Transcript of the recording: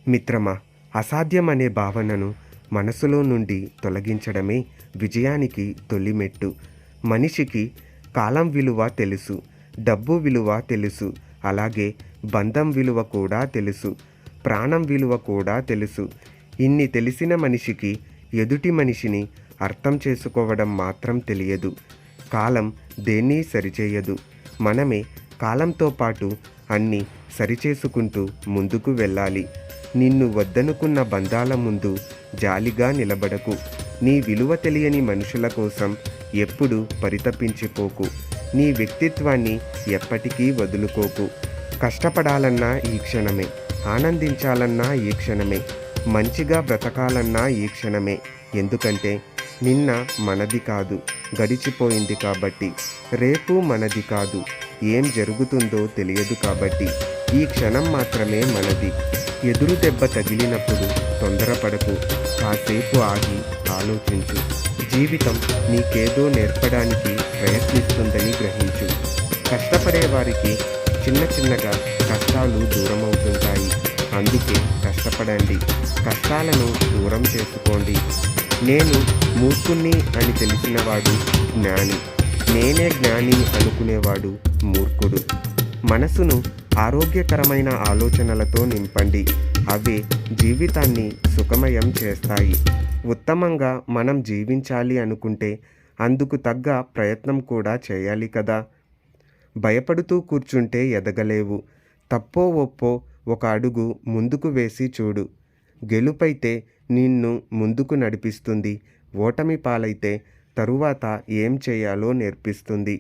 మిత్రమా, అసాధ్యమనే భావనను మనసులో నుండి తొలగించడమే విజయానికి తొలి మెట్టు. మనిషికి కాలం విలువ తెలుసు, డబ్బు విలువ తెలుసు, అలాగే బంధం విలువ కూడా తెలుసు, ప్రాణం విలువ కూడా తెలుసు. ఇన్ని తెలిసిన మనిషికి ఎదుటి మనిషిని అర్థం చేసుకోవడం మాత్రం తెలియదు. కాలం దేన్నీ సరిచేయదు. మనమే కాలంతో పాటు అన్నీ సరిచేసుకుంటూ ముందుకు వెళ్ళాలి. నిన్ను వద్దనుకున్న బంధాల ముందు జాలిగా నిలబడకు. నీ విలువ తెలియని మనుషుల కోసం ఎప్పుడూ పరితపించిపోకు. నీ వ్యక్తిత్వాన్ని ఎప్పటికీ వదులుకోకు. కష్టపడాలన్నా ఈ క్షణమే, ఆనందించాలన్నా ఈ క్షణమే, మంచిగా బ్రతకాలన్నా ఈ క్షణమే. ఎందుకంటే నిన్న మనది కాదు, గడిచిపోయింది కాబట్టి. రేపు మనది కాదు, ఏం జరుగుతుందో తెలియదు కాబట్టి. ఈ క్షణం మాత్రమే మనది. ఎదురు దెబ్బ తగిలినప్పుడు తొందరపడకు. కాసేపు ఆగి ఆలోచించు. జీవితం నీకేదో నేర్పడానికి ప్రయత్నిస్తుందని గ్రహించు. కష్టపడే వారికి చిన్న చిన్నగా కష్టాలు దూరమవుతుంటాయి. అందుకే కష్టపడండి, కష్టాలను దూరం చేసుకోండి. నేను మూర్ఖుణ్ణి అని తెలిసినవాడు జ్ఞాని, నేనే జ్ఞాని అనుకునేవాడు మూర్ఖుడు. మనసును ఆరోగ్యకరమైన ఆలోచనలతో నింపండి. అవే జీవితాన్ని సుఖమయం చేస్తాయి. ఉత్తమంగా మనం జీవించాలి అనుకుంటే అందుకు తగ్గ ప్రయత్నం కూడా చేయాలి కదా. భయపడుతూ కూర్చుంటే ఎదగలేవు. తప్పో ఒప్పో ఒక అడుగు ముందుకు వేసి చూడు. గెలుపైతే నిన్ను ముందుకు నడిపిస్తుంది, ఓటమి పాలైతే తరువాత ఏం చేయాలో నేర్పిస్తుంది.